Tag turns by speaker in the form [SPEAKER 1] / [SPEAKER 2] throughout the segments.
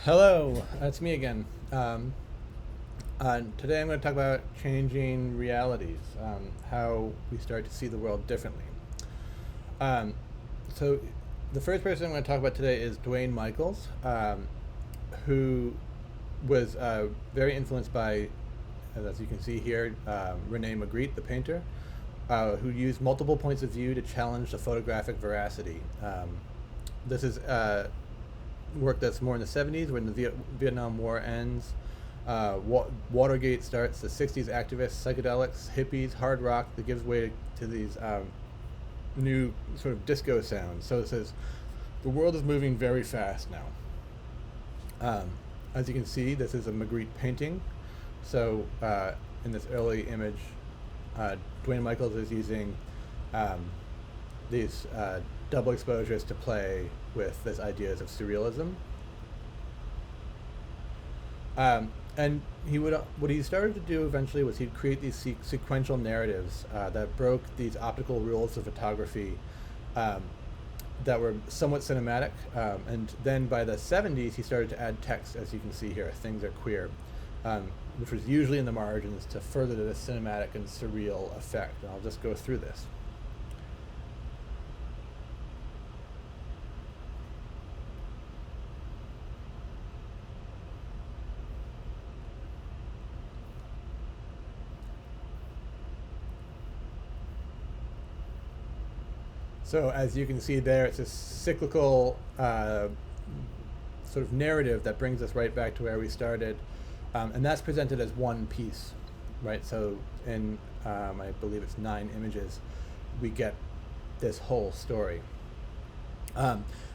[SPEAKER 1] Hello, it's me again. Today I'm going to talk about changing realities, how we start to see the world differently. Um, so, the first person I'm going to talk about today is Dwayne Michaels, who was very influenced by, as you can see here, Rene Magritte, the painter, who used multiple points of view to challenge the photographic veracity. This is work that's more in the 70s when the Vietnam War ends. Watergate starts, the 60s activists, psychedelics, hippies, hard rock that gives way to these new sort of disco sounds. So it says the world is moving very fast now. As you can see, this is a Magritte painting. So in this early image, Dwayne Michaels is using these double exposures to play with this ideas of surrealism. And what he started to do eventually was he'd create these sequential narratives that broke these optical rules of photography that were somewhat cinematic. And then by the 70s, he started to add text, as you can see here, things are queer, which was usually in the margins to further the cinematic and surreal effect. And I'll just go through this. So as you can see there, it's a cyclical sort of narrative that brings us right back to where we started, and that's presented as one piece, right? So in I believe it's 9 images, we get this whole story,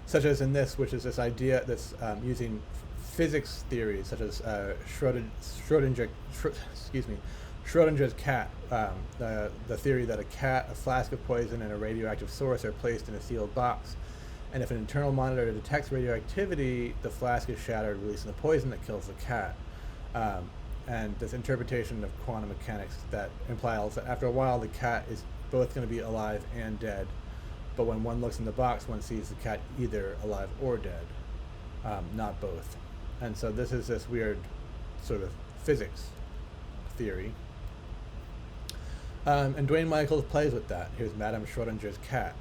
[SPEAKER 1] such as in this, which is this idea that's using physics theories such as Schrodinger's cat, the theory that a cat, a flask of poison, and a radioactive source are placed in a sealed box. And if an internal monitor detects radioactivity, the flask is shattered, releasing the poison that kills the cat. And this interpretation of quantum mechanics that implies that after a while the cat is both going to be alive and dead. But when one looks in the box, one sees the cat either alive or dead, not both. And so this is this weird sort of physics theory. And Dwayne Michaels plays with that. Here's Madame Schrodinger's cat.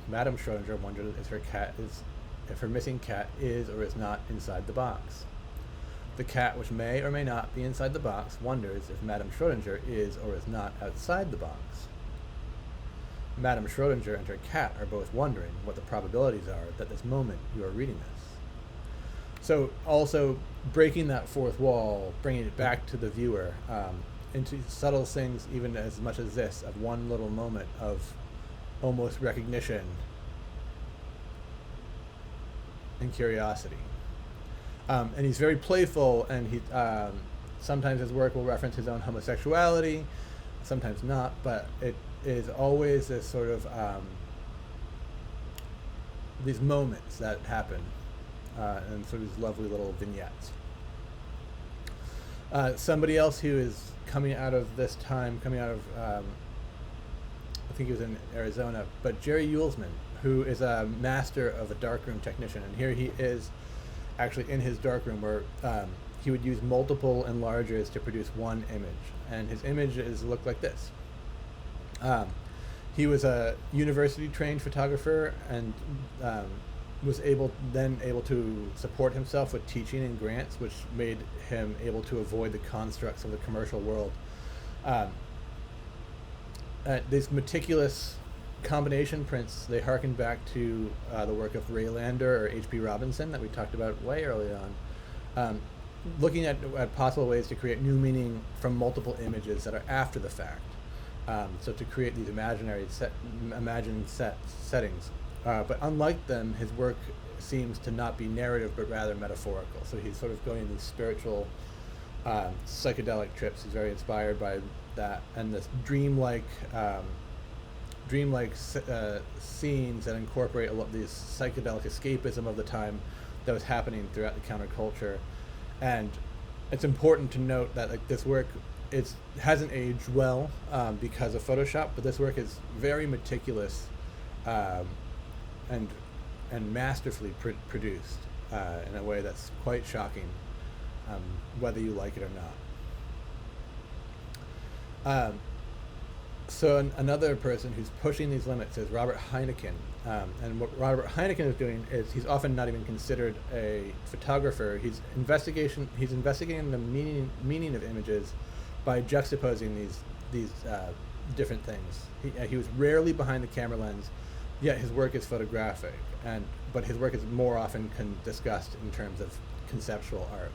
[SPEAKER 1] Madame Schrodinger wondered if her missing cat is or is not inside the box. The cat, which may or may not be inside the box, wonders if Madame Schrodinger is or is not outside the box. Madame Schrodinger and her cat are both wondering what the probabilities are that this moment you are reading this. So also breaking that fourth wall, bringing it back to the viewer, into subtle things, even as much as this, of one little moment of almost recognition and curiosity. And he's very playful, and he sometimes his work will reference his own homosexuality, sometimes not, but it is always this sort of these moments that happen, and sort of these lovely little vignettes. Somebody else who is coming out of this time, coming out of, I think he was in Arizona, but Jerry Uelsmann, who is a master of a darkroom technician. And here he is actually in his darkroom where he would use multiple enlargers to produce one image. And his images look like this. He was a university-trained photographer and was able to support himself with teaching and grants, which made him able to avoid the constructs of the commercial world. These meticulous combination prints, they harken back to the work of Ray Lander or H.P. Robinson that we talked about way early on, looking at possible ways to create new meaning from multiple images that are after the fact. So to create these imagined settings. But unlike them, his work seems to not be narrative, but rather metaphorical. So he's sort of going on these spiritual, psychedelic trips. He's very inspired by that, and this dreamlike scenes that incorporate a lot of these psychedelic escapism of the time that was happening throughout the counterculture. And it's important to note that this work hasn't aged well because of Photoshop, but this work is very meticulous and masterfully produced. in a way that's quite shocking, whether you like it or not. Another person who's pushing these limits is Robert Heineken. And what Robert Heineken is doing is he's often not even considered a photographer. He's investigating the meaning of images by juxtaposing these different things. He was rarely behind the camera lens, yet his work is photographic, but his work is more often discussed in terms of conceptual art.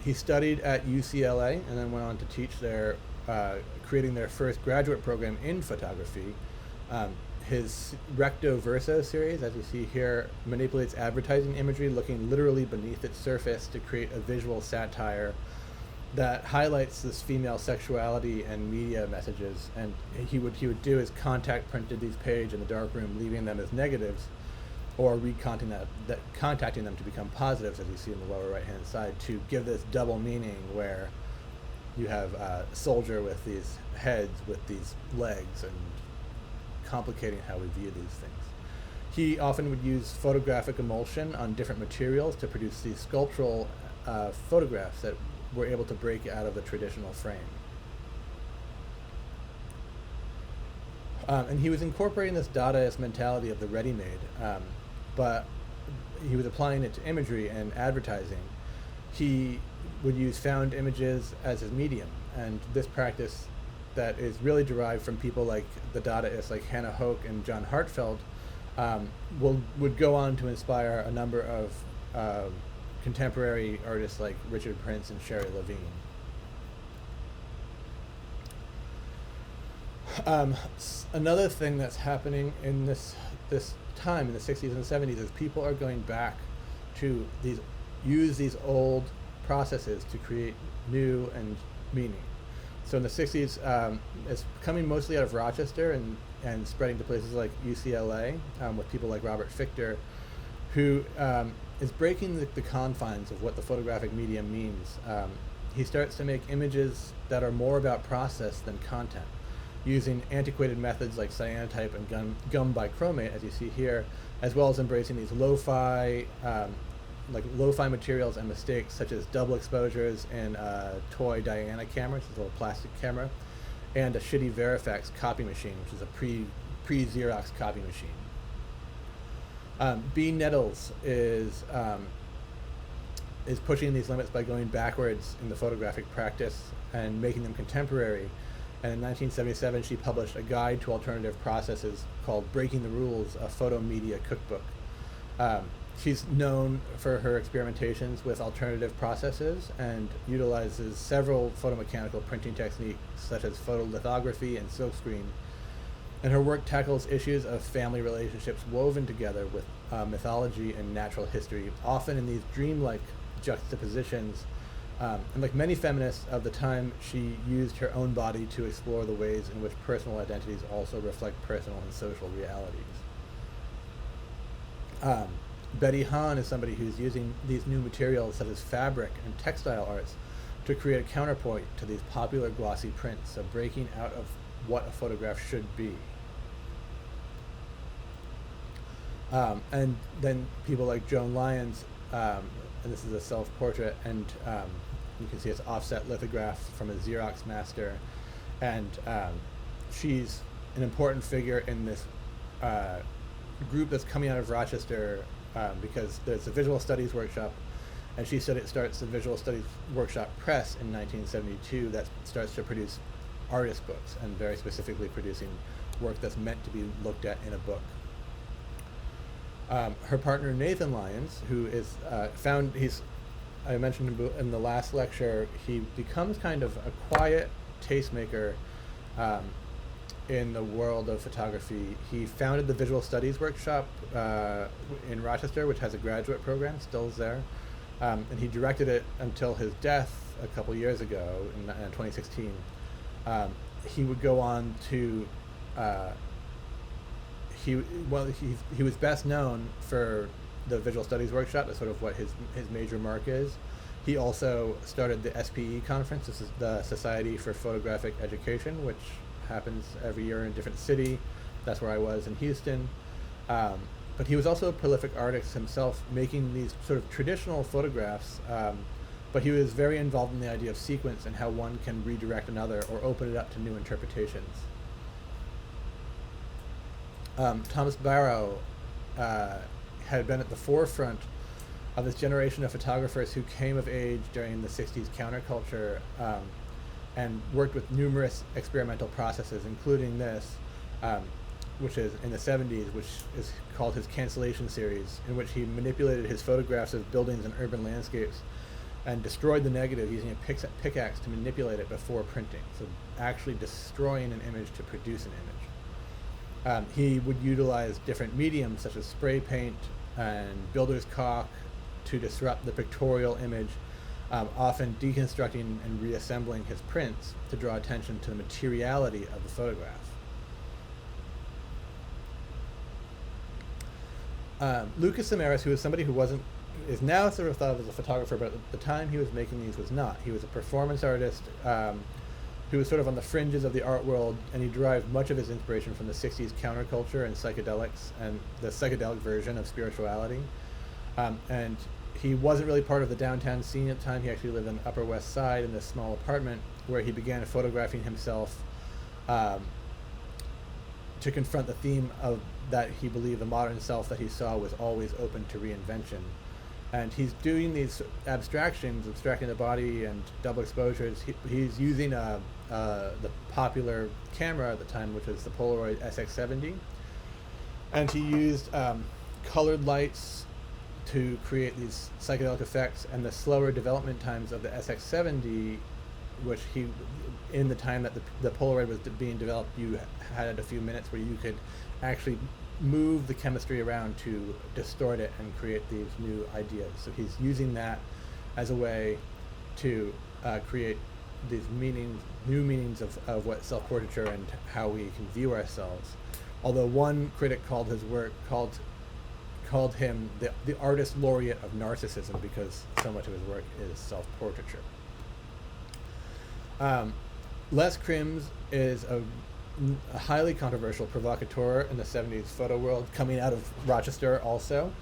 [SPEAKER 1] He studied at UCLA and then went on to teach there, creating their first graduate program in photography. His Recto Verso series, as you see here, manipulates advertising imagery, looking literally beneath its surface to create a visual satire that highlights this female sexuality and media messages. And he would do his contact printed these pages in the darkroom, leaving them as negatives, or contacting them to become positives, as you see in the lower right-hand side, to give this double meaning where you have a soldier with these heads with these legs, and complicating how we view these things. He often would use photographic emulsion on different materials to produce these sculptural photographs that were able to break out of the traditional frame. And he was incorporating this Dadaist mentality of the ready-made, but he was applying it to imagery and advertising. He would use found images as his medium, and this practice that is really derived from people like the Dadaists like Hannah Hoke and John Hartfeld would go on to inspire a number of contemporary artists like Richard Prince and Sherry Levine. Another thing that's happening in this time in the 60s and 70s is people are going back to use these old processes to create new and meaning. So in the 60s, it's coming mostly out of Rochester and spreading to places like UCLA with people like Robert Fichter, who is breaking the confines of what the photographic medium means. He starts to make images that are more about process than content, using antiquated methods like cyanotype and gum bichromate, as you see here, as well as embracing these lo-fi materials and mistakes, such as double exposures in a toy Diana camera, which is a little plastic camera, and a shitty Verifax copy machine, which is a pre-Xerox copy machine. B. Nettles is pushing these limits by going backwards in the photographic practice and making them contemporary. And in 1977, she published a guide to alternative processes called Breaking the Rules, a photo media cookbook. She's known for her experimentations with alternative processes and utilizes several photomechanical printing techniques such as photolithography and silkscreen. And her work tackles issues of family relationships woven together with mythology and natural history, often in these dreamlike juxtapositions. And like many feminists of the time, she used her own body to explore the ways in which personal identities also reflect personal and social realities. Betty Hahn is somebody who's using these new materials such as fabric and textile arts to create a counterpoint to these popular glossy prints, so breaking out of what a photograph should be. And then people like Joan Lyons, and this is a self-portrait, and you can see it's offset lithograph from a Xerox master, and she's an important figure in this group that's coming out of Rochester, because there's a visual studies workshop, and she said it starts the Visual Studies Workshop Press in 1972 that starts to produce artist books, and very specifically producing work that's meant to be looked at in a book. Her partner Nathan Lyons, who is I mentioned him in the last lecture, he becomes kind of a quiet tastemaker in the world of photography. He founded the Visual Studies Workshop in Rochester, which has a graduate program, still is there, and he directed it until his death a couple years ago in 2016. He would go on to he was best known for the Visual Studies Workshop. That's sort of what his major mark is. He also started the SPE conference. This is the Society for Photographic Education, which happens every year in a different city. That's where I was in Houston. but he was also a prolific artist himself, making these sort of traditional photographs. But he was very involved in the idea of sequence and how one can redirect another or open it up to new interpretations. Thomas Barrow had been at the forefront of this generation of photographers who came of age during the 60s counterculture, and worked with numerous experimental processes, including this, which is in the 70s, which is called his Cancellation series, in which he manipulated his photographs of buildings and urban landscapes and destroyed the negative using a pickaxe to manipulate it before printing, so actually destroying an image to produce an image. He would utilize different mediums such as spray paint and builder's caulk to disrupt the pictorial image, often deconstructing and reassembling his prints to draw attention to the materiality of the photograph. Lucas Samaras, who is somebody who is now sort of thought of as a photographer, but at the time he was making these was not. He was a performance artist who was sort of on the fringes of the art world, and he derived much of his inspiration from the 60s counterculture and psychedelics and the psychedelic version of spirituality. And he wasn't really part of the downtown scene at the time. He actually lived on the Upper West Side in this small apartment where he began photographing himself to confront the theme of that he believed the modern self that he saw was always open to reinvention. And he's doing these abstractions, abstracting the body and double exposures. He's using the popular camera at the time, which was the Polaroid SX70. And he used colored lights to create these psychedelic effects, and the slower development times of the SX70, which in the time that the Polaroid was being developed, you had a few minutes where you could actually move the chemistry around to distort it and create these new ideas. So he's using that as a way to create these new meanings of what self-portraiture and how we can view ourselves. Although one critic called his work, called him the artist laureate of narcissism, because so much of his work is self-portraiture. Les Krims is a highly controversial provocateur in the 70s photo world, coming out of Rochester also,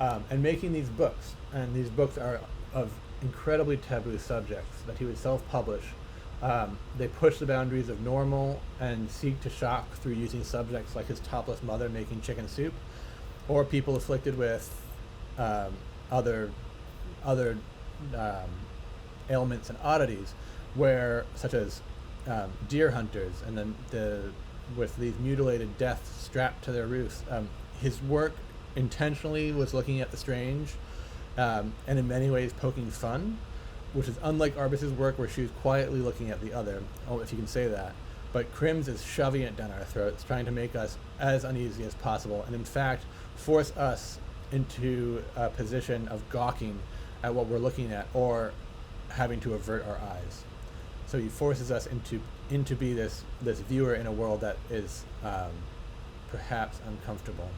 [SPEAKER 1] and making these books. And these books are of incredibly taboo subjects that he would self-publish. They push the boundaries of normal and seek to shock through using subjects like his topless mother making chicken soup, or people afflicted with other ailments and oddities, such as deer hunters, and then with these mutilated deaths strapped to their roofs. His work intentionally was looking at the strange, and in many ways poking fun, which is unlike Arbus's work, where she was quietly looking at the other, if you can say that. But Krims is shoving it down our throats, trying to make us as uneasy as possible, and in fact force us into a position of gawking at what we're looking at, or having to avert our eyes. So he forces us into be this viewer in a world that is perhaps uncomfortable.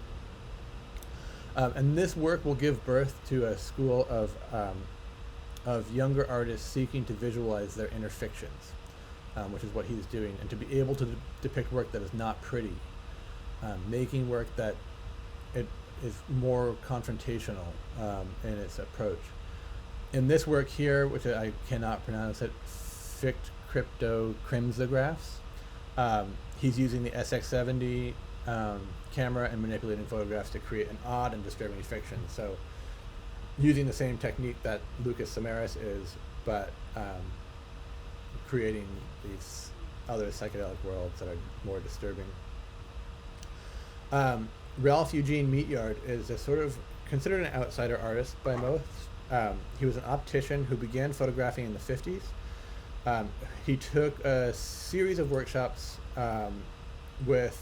[SPEAKER 1] And this work will give birth to a school of younger artists seeking to visualize their inner fictions, which is what he's doing, and to be able to depict work that is not pretty, making work that it is more confrontational in its approach. In this work here, which I cannot pronounce it, Ficht Crypto Crimsographs, he's using the SX70 camera and manipulating photographs to create an odd and disturbing fiction. So using the same technique that Lucas Samaras is, but creating these other psychedelic worlds that are more disturbing. Ralph Eugene Meatyard is a sort of considered an outsider artist by most. He was an optician who began photographing in the 50s. He took a series of workshops with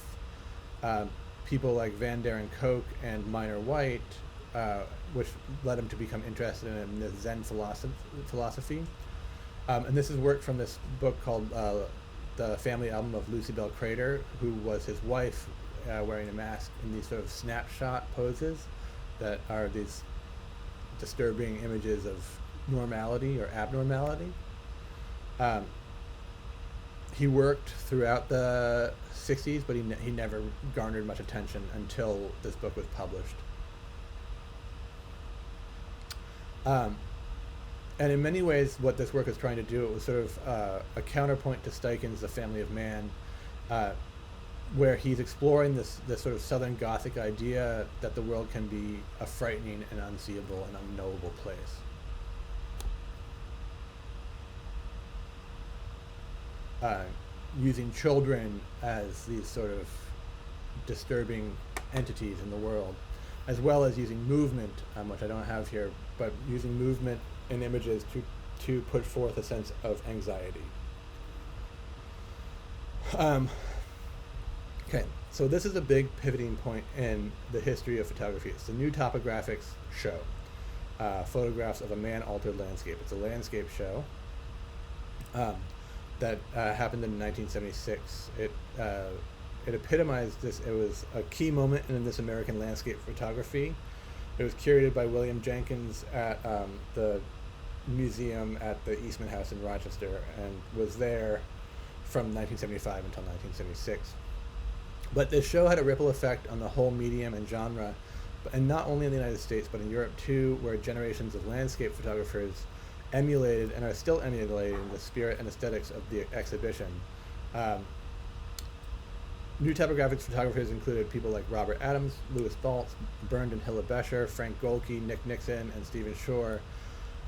[SPEAKER 1] people like Van Darren Koch and Minor White, which led him to become interested in the Zen philosophy. And this is work from this book called The Family Album of Lucy Bell Crater, who was his wife, wearing a mask in these sort of snapshot poses that are these disturbing images of normality or abnormality. he worked throughout the 60s, but he never garnered much attention until this book was published. And in many ways, what this work is trying to do, it was sort of a counterpoint to Steichen's The Family of Man, where he's exploring this sort of Southern Gothic idea that the world can be a frightening and unseeable and unknowable place. Using children as these sort of disturbing entities in the world, as well as using movement, which I don't have here, but using movement and images to put forth a sense of anxiety. Okay, so this is a big pivoting point in the history of photography. It's the New Topographics show, photographs of a man-altered landscape. It's a landscape show that happened in 1976. It epitomized this. It was a key moment in this American landscape photography. It was curated by William Jenkins at the museum at the Eastman House in Rochester, and was there from 1975 until 1976. But this show had a ripple effect on the whole medium and genre, and not only in the United States, but in Europe too, where generations of landscape photographers emulated and are still emulating the spirit and aesthetics of the exhibition. New Topographics photographers included people like Robert Adams, Louis Baltz, Bernd and Hilla Bescher, Frank Gohlke, Nick Nixon, and Stephen Shore,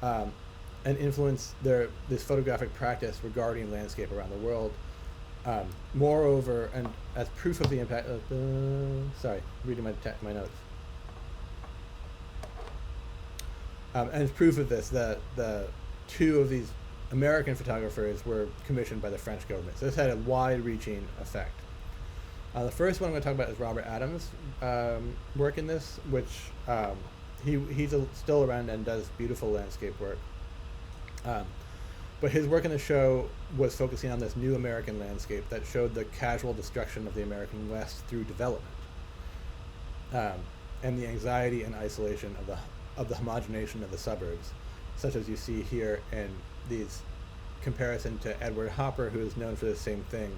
[SPEAKER 1] and influenced this photographic practice regarding landscape around the world. Moreover, and as proof of the impact, reading my notes. And as proof of this, the two of these American photographers were commissioned by the French government. So this had a wide-reaching effect. The first one I'm going to talk about is Robert Adams' work in this, which he's still around and does beautiful landscape work. But his work in the show was focusing on this new American landscape that showed the casual destruction of the American West through development, and the anxiety and isolation of the homogenization of the suburbs, such as you see here in these comparison to Edward Hopper, who is known for the same thing,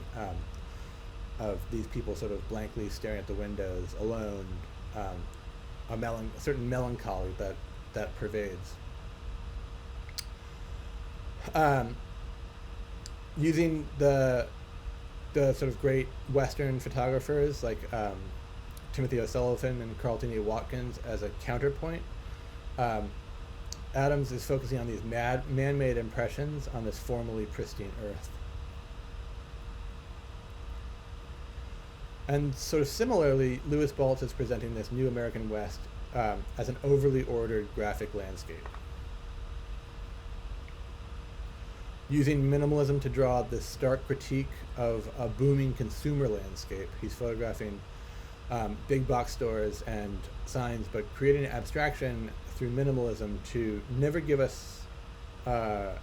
[SPEAKER 1] of these people sort of blankly staring at the windows, alone, a certain melancholy that pervades. Using the sort of great Western photographers like Timothy O'Sullivan and Carlton E. Watkins as a counterpoint, Adams is focusing on these man-made impressions on this formerly pristine earth. And sort of similarly, Louis Baltz is presenting this new American West as an overly ordered graphic landscape. Using minimalism to draw this stark critique of a booming consumer landscape, he's photographing big box stores and signs, but creating an abstraction through minimalism to never give us a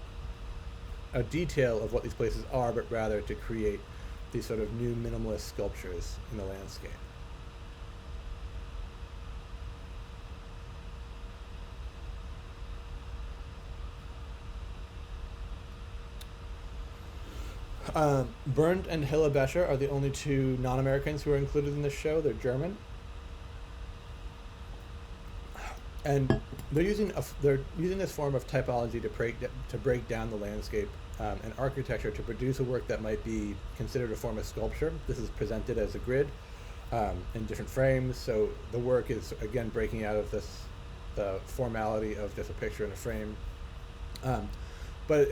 [SPEAKER 1] detail of what these places are, but rather to create these sort of new minimalist sculptures in the landscape. Bernd and Hilla Bescher are the only two non-Americans who are included in this show. They're German, and they're using this form of typology to break down the landscape and architecture to produce a work that might be considered a form of sculpture. This is presented as a grid in different frames, so the work is again breaking out of the formality of just a picture in a frame, but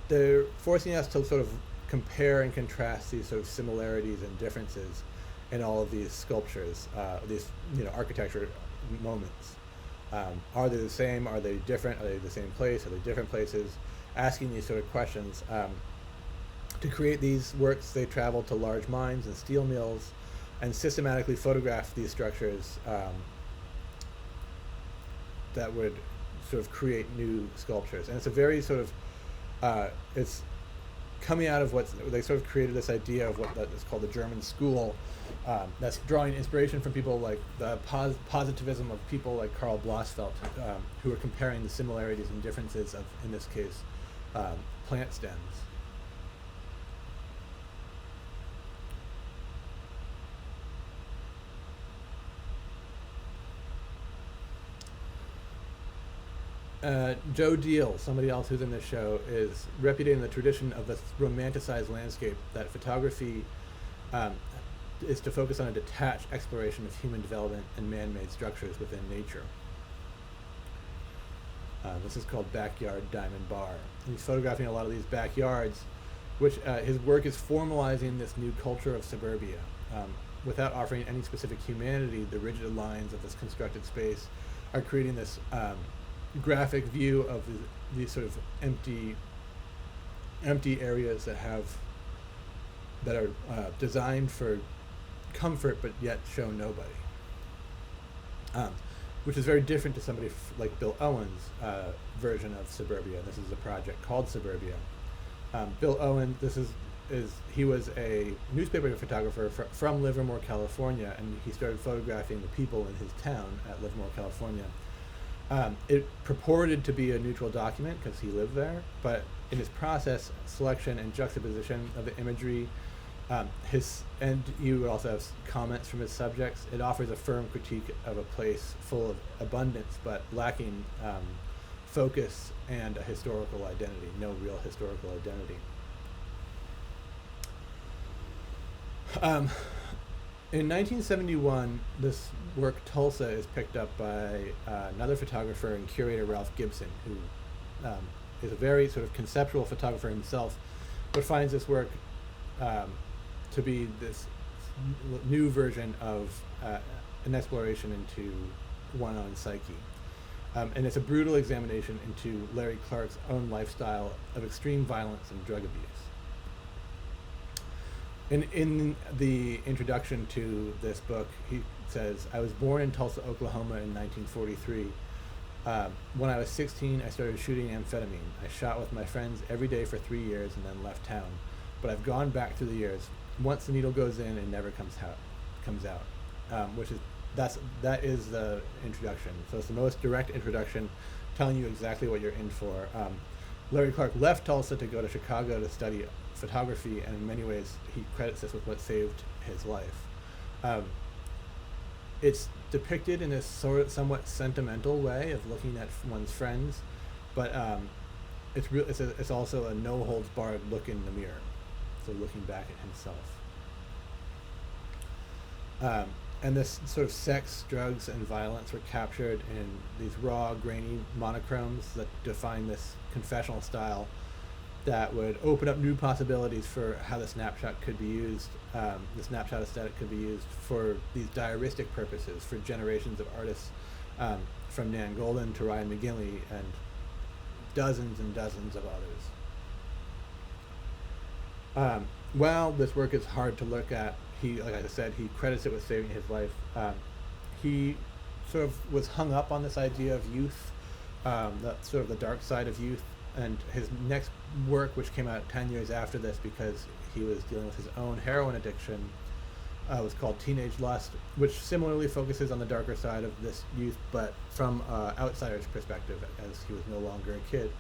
[SPEAKER 1] they're forcing us to sort of compare and contrast these sort of similarities and differences in all of these sculptures, these architecture moments. Are they the same? Are they different? Are they the same place? Are they different places? Asking these sort of questions. To create these works, they travel to large mines and steel mills and systematically photograph these structures that would sort of create new sculptures. And it's a very sort of it's coming out of what they sort of created this idea of what that is called the German school, that's drawing inspiration from people like the positivism of people like Karl Blossfeldt, who are comparing the similarities and differences of, in this case, plant stems. Joe Deal, somebody else who's in this show, is repudiating the tradition of the romanticized landscape that photography um, is to focus on a detached exploration of human development and man-made structures within nature. This is called Backyard Diamond Bar. And he's photographing a lot of these backyards, which his work is formalizing this new culture of suburbia. Without offering any specific humanity, the rigid lines of this constructed space are creating this graphic view of these sort of empty areas that are designed for comfort but yet show nobody. Which is very different to somebody like Bill Owen's version of suburbia. This is a project called Suburbia. Bill Owen, he was a newspaper photographer from Livermore, California, and he started photographing the people in his town at Livermore, California. It purported to be a neutral document because he lived there, but in his process, selection and juxtaposition of the imagery, and you would also have comments from his subjects. It offers a firm critique of a place full of abundance, but lacking focus and a historical identity, no real historical identity. In 1971, this work, Tulsa, is picked up by another photographer and curator, Ralph Gibson, who is a very sort of conceptual photographer himself, but finds this work to be this new version of an exploration into one-own psyche. And it's a brutal examination into Larry Clark's own lifestyle of extreme violence and drug abuse. In the introduction to this book, he says, "I was born in Tulsa, Oklahoma in 1943. When I was 16, I started shooting amphetamine. I shot with my friends every day for 3 years and then left town. But I've gone back through the years. Once the needle goes in, it never comes out." That is the introduction. So it's the most direct introduction, telling you exactly what you're in for. Larry Clark left Tulsa to go to Chicago to study photography, and in many ways he credits this with what saved his life. It's depicted in a somewhat sentimental way of looking at one's friends, but it's also a no holds barred look in the mirror, so looking back at himself. And this sort of sex, drugs, and violence were captured in these raw, grainy monochromes that define this confessional style that would open up new possibilities for how the snapshot could be used, the snapshot aesthetic could be used for these diaristic purposes for generations of artists, from Nan Goldin to Ryan McGinley and dozens and dozens of others. While this work is hard to look at, like I said, he credits it with saving his life. He sort of was hung up on this idea of youth, that sort of the dark side of youth, and his next work, which came out 10 years after this because he was dealing with his own heroin addiction, was called Teenage Lust, which similarly focuses on the darker side of this youth, but from outsider's perspective, as he was no longer a kid.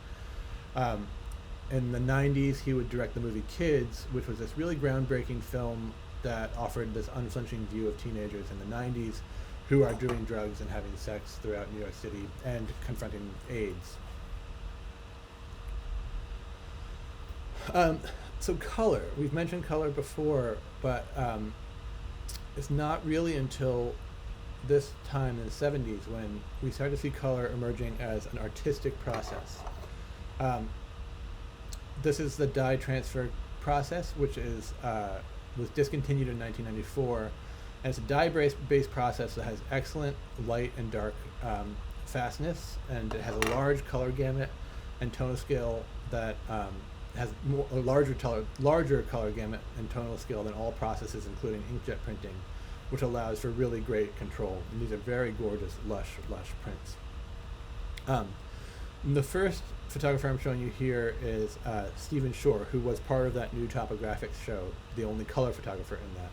[SPEAKER 1] In the 90s, he would direct the movie Kids, which was this really groundbreaking film that offered this unflinching view of teenagers in the 90s who are doing drugs and having sex throughout New York City and confronting AIDS. So color, we've mentioned color before, but it's not really until this time in the 70s when we start to see color emerging as an artistic process. This is the dye transfer process, which was discontinued in 1994, and it's a dye-based process that has excellent light and dark fastness, and it has a large color gamut and tonal scale that has a larger color gamut and tonal scale than all processes, including inkjet printing, which allows for really great control. And these are very gorgeous, lush prints. The first photographer I'm showing you here is Stephen Shore, who was part of that new Topographics show, the only color photographer in that.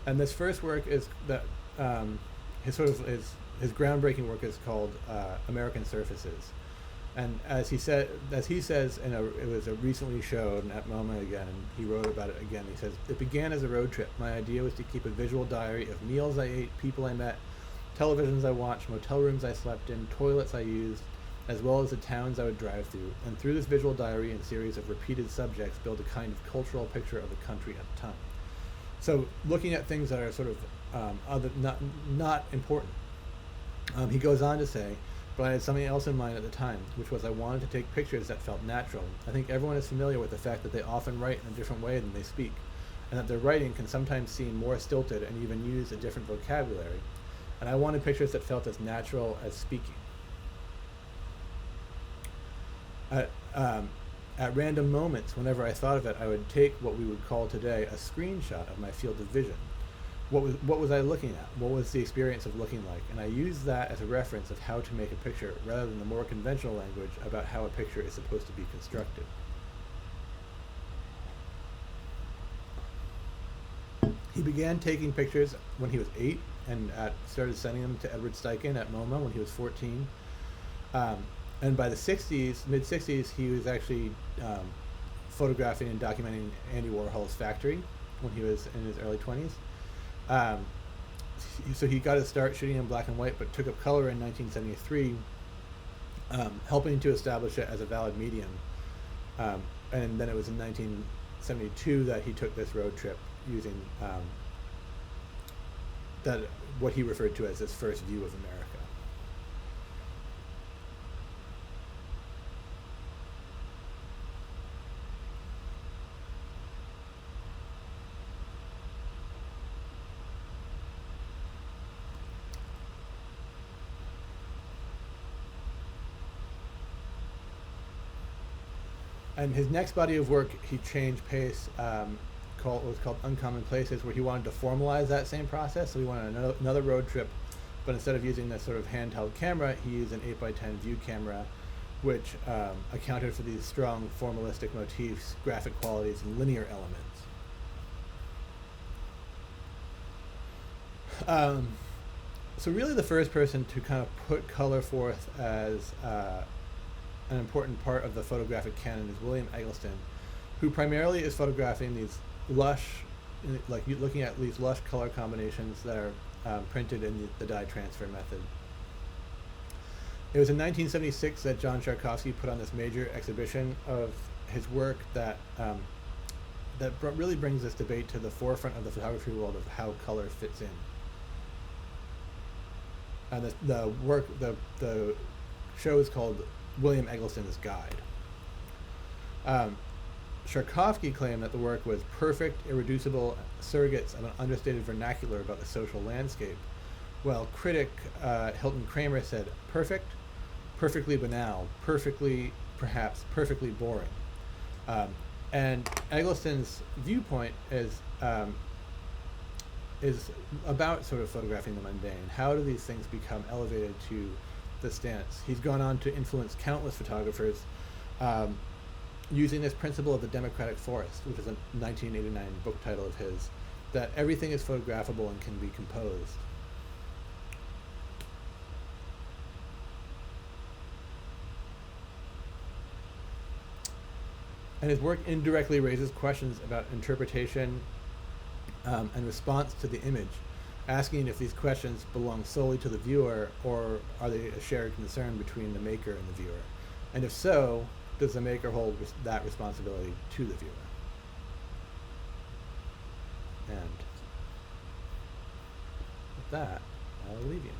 [SPEAKER 1] And this first work is that his groundbreaking work is called American Surfaces. And as he says, it was a recently shown at MoMA again, and he wrote about it again. He says, "It began as a road trip. My idea was to keep a visual diary of meals I ate, people I met, televisions I watched, motel rooms I slept in, toilets I used, as well as the towns I would drive through, and through this visual diary and series of repeated subjects, build a kind of cultural picture of the country at the time. So, looking at things that are sort of not important. He goes on to say, but I had something else in mind at the time, which was I wanted to take pictures that felt natural. I think everyone is familiar with the fact that they often write in a different way than they speak, and that their writing can sometimes seem more stilted and even use a different vocabulary. And I wanted pictures that felt as natural as speaking. At random moments, whenever I thought of it, I would take what we would call today a screenshot of my field of vision. What was I looking at? What was the experience of looking like? And I used that as a reference of how to make a picture rather than the more conventional language about how a picture is supposed to be constructed. He began taking pictures when he was 8 and started sending them to Edward Steichen at MoMA when he was 14. And by the mid 60s, he was actually photographing and documenting Andy Warhol's factory when he was in his early 20s. So he got his start shooting in black and white, but took up color in 1973, helping to establish it as a valid medium. And then it was in 1972 that he took this road trip using what he referred to as his first view of America. And his next body of work, he changed pace. Was called Uncommon Places, where he wanted to formalize that same process. So he wanted another road trip, but instead of using this sort of handheld camera, he used an 8x10 view camera, which accounted for these strong formalistic motifs, graphic qualities, and linear elements. So really the first person to kind of put color forth as an important part of the photographic canon is William Eggleston, who primarily is photographing these lush, like looking at these lush color combinations that are printed in the dye transfer method. It was in 1976 that John Sharkovsky put on this major exhibition of his work that really brings this debate to the forefront of the photography world of how color fits in. And the show is called William Eggleston's Guide. Sharkovsky claimed that the work was perfect, irreducible surrogates of an understated vernacular about the social landscape, while critic Hilton Kramer said perfect, perfectly banal, perhaps perfectly boring. And Eggleston's viewpoint is about sort of photographing the mundane. How do these things become elevated to the stance? He's gone on to influence countless photographers using this principle of the democratic forest, which is a 1989 book title of his, that everything is photographable and can be composed. And his work indirectly raises questions about interpretation and response to the image, asking if these questions belong solely to the viewer or are they a shared concern between the maker and the viewer? And if so, does the maker hold that responsibility to the viewer? And with that, I'll leave you.